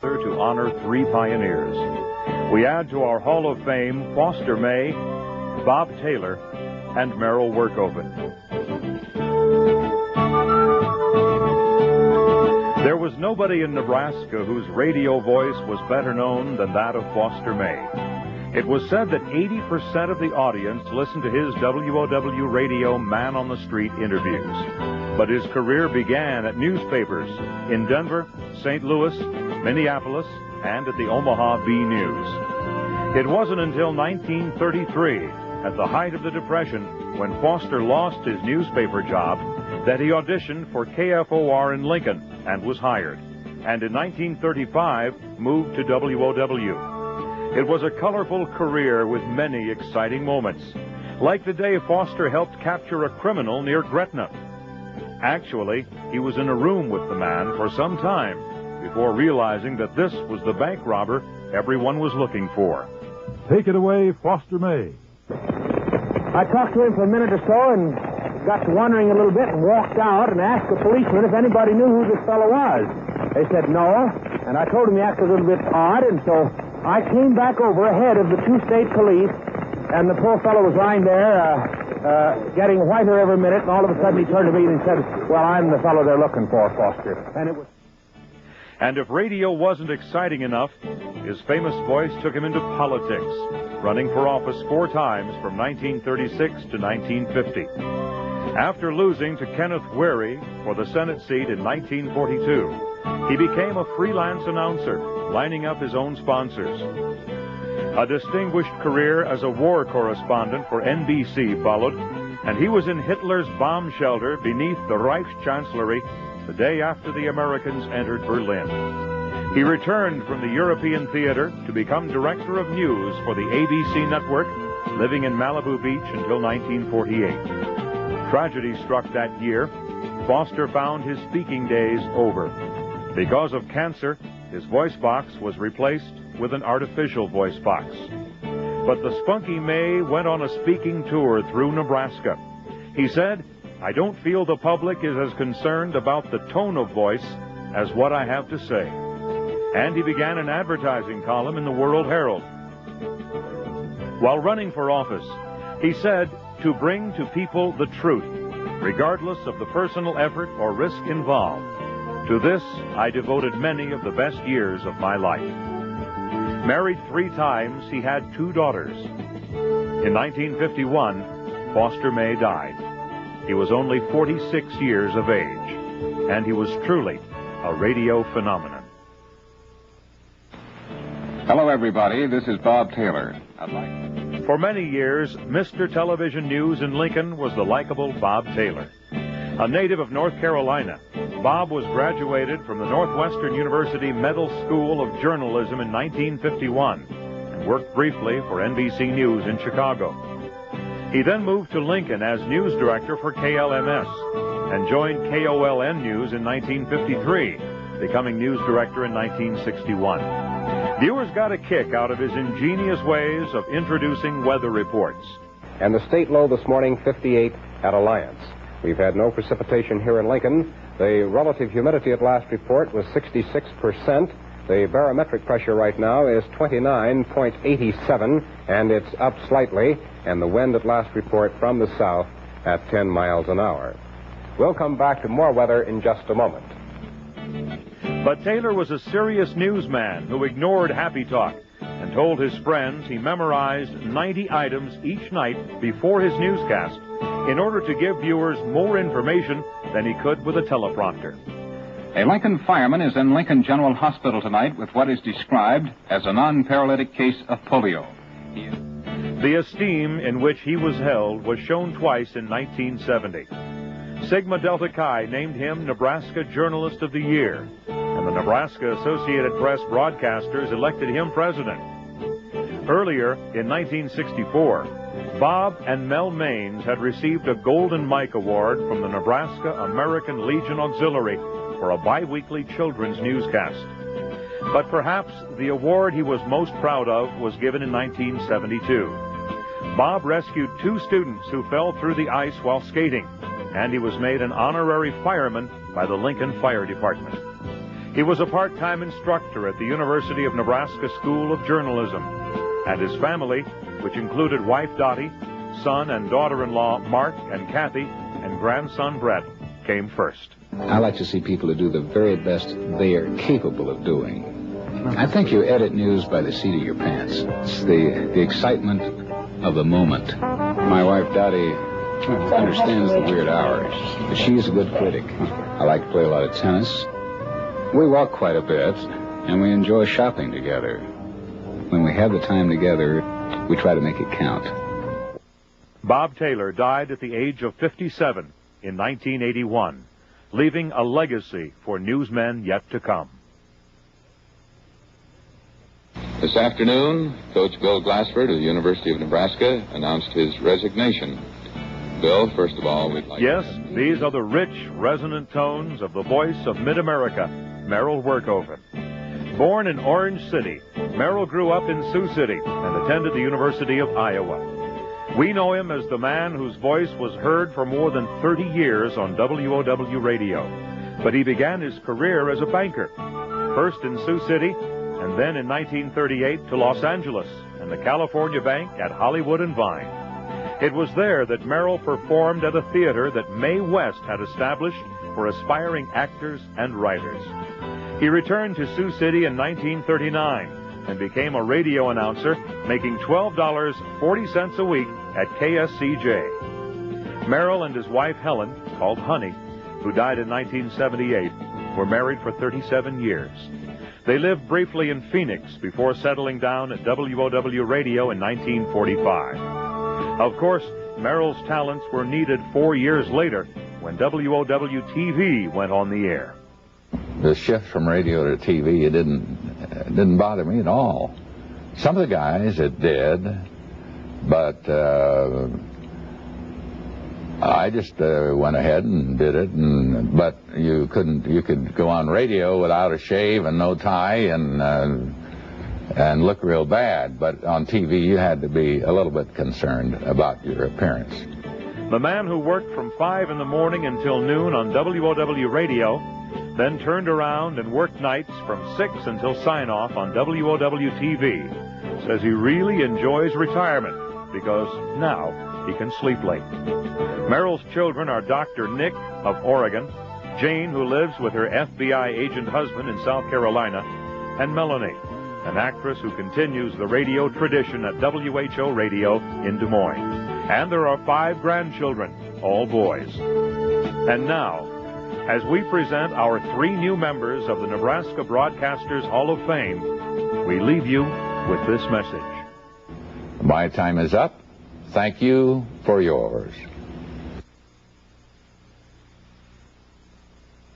to honor 3 pioneers. We add to our Hall of Fame Foster May, Bob Taylor, and Merrill Workhoven. There was nobody in Nebraska whose radio voice was better known than that of Foster May. It was said that 80% of the audience listened to his WOW radio man-on-the-street interviews. But his career began at newspapers in Denver, St. Louis, Minneapolis, and at the Omaha Bee News. It wasn't until 1933, at the height of the Depression, when Foster lost his newspaper job, that he auditioned for KFOR in Lincoln and was hired. And in 1935, moved to WOW. It was a colorful career with many exciting moments, like the day Foster helped capture a criminal near Gretna. Actually, he was in a room with the man for some time before realizing that this was the bank robber everyone was looking for. Take it away, Foster May. I talked to him for a minute or so and got to wondering a little bit and walked out and asked the policeman if anybody knew who this fellow was. They said no, and I told him he acted a little bit odd, and so I came back over ahead of the 2 state police, and the poor fellow was lying there, getting whiter every minute, and all of a sudden he turned to me and said, "Well, I'm the fellow they're looking for, Foster." And if radio wasn't exciting enough, his famous voice took him into politics, running for office 4 times from 1936 to 1950. After losing to Kenneth Wherry for the Senate seat in 1942, he became a freelance announcer, lining up his own sponsors. A distinguished career as a war correspondent for NBC followed, and he was in Hitler's bomb shelter beneath the Reichschancellery the day after the Americans entered Berlin. He returned from the European theater to become director of news for the ABC network, living in Malibu Beach until 1948. Tragedy struck that year. Foster found his speaking days over. Because of cancer, his voice box was replaced with an artificial voice box. But the spunky May went on a speaking tour through Nebraska. He said, "I don't feel the public is as concerned about the tone of voice as what I have to say." And he began an advertising column in the World Herald. While running for office, he said, "To bring to people the truth, regardless of the personal effort or risk involved. To this, I devoted many of the best years of my life." Married 3 times, he had 2 daughters. In 1951, Foster May died. He was only 46 years of age, and he was truly a radio phenomenon. Hello, everybody. This is Bob Taylor. For many years, Mr. Television News in Lincoln was the likable Bob Taylor. A native of North Carolina, Bob was graduated from the Northwestern University Medill School of Journalism in 1951 and worked briefly for NBC News in Chicago. He then moved to Lincoln as news director for KLMS and joined KOLN News in 1953, becoming news director in 1961. Viewers got a kick out of his ingenious ways of introducing weather reports. And the state low this morning, 58 at Alliance. We've had no precipitation here in Lincoln. The relative humidity at last report was 66%. The barometric pressure right now is 29.87, and it's up slightly, and the wind at last report from the south at 10 miles an hour. We'll come back to more weather in just a moment. But Taylor was a serious newsman who ignored happy talk and told his friends he memorized 90 items each night before his newscast in order to give viewers more information than he could with a teleprompter. A Lincoln fireman is in Lincoln General Hospital tonight with what is described as a non-paralytic case of polio. The esteem in which he was held was shown twice in 1970. Sigma Delta Chi named him Nebraska Journalist of the Year, and the Nebraska Associated Press broadcasters elected him president. Earlier, in 1964, Bob and Mel Maines had received a Golden Mike Award from the Nebraska American Legion Auxiliary for a biweekly children's newscast. But perhaps the award he was most proud of was given in 1972. Bob rescued 2 students who fell through the ice while skating, and he was made an honorary fireman by the Lincoln Fire Department. He was a part-time instructor at the University of Nebraska School of Journalism, and his family, which included wife Dottie, son and daughter-in-law Mark and Kathy, and grandson Brett, came first. I like to see people who do the very best they are capable of doing. I think you edit news by the seat of your pants. It's the excitement of the moment. My wife Dottie understands the weird hours, but she's a good critic. I like to play a lot of tennis. We walk quite a bit, and we enjoy shopping together. When we have the time together, we try to make it count. Bob Taylor died at the age of 57 in 1981, leaving a legacy for newsmen yet to come. This afternoon, Coach Bill Glassford of the University of Nebraska announced his resignation. Bill, first of all, we'd like Yes, these are the rich, resonant tones of the voice of mid-America, Merrill Workhoven. Born in Orange City, Merrill grew up in Sioux City and attended the University of Iowa. We know him as the man whose voice was heard for more than 30 years on WOW radio. But he began his career as a banker, first in Sioux City, and then in 1938 to Los Angeles and the California Bank at Hollywood and Vine. It was there that Merrill performed at a theater that Mae West had established for aspiring actors and writers. He returned to Sioux City in 1939 and became a radio announcer, making $12.40 a week at KSCJ. Merrill and his wife Helen, called Honey, who died in 1978, were married for 37 years. They lived briefly in Phoenix before settling down at WOW Radio in 1945. Of course, Merrill's talents were needed 4 years later when WOW TV went on the air. The shift from radio to TV, it didn't bother me at all. Some of the guys it did, but I just went ahead and did it. But you could go on radio without a shave and no tie and look real bad. But on TV, you had to be a little bit concerned about your appearance. The man who worked from 5 in the morning until noon on WOW Radio, then turned around and worked nights from 6 until sign-off on WOW TV, says he really enjoys retirement because now he can sleep late. Merrill's children are Dr. Nick of Oregon, Jane, who lives with her FBI agent husband in South Carolina, and Melanie, an actress who continues the radio tradition at WHO Radio in Des Moines. And there are 5 grandchildren, all boys. And now, as we present our 3 new members of the Nebraska Broadcasters Hall of Fame, we leave you with this message. My time is up. Thank you for yours.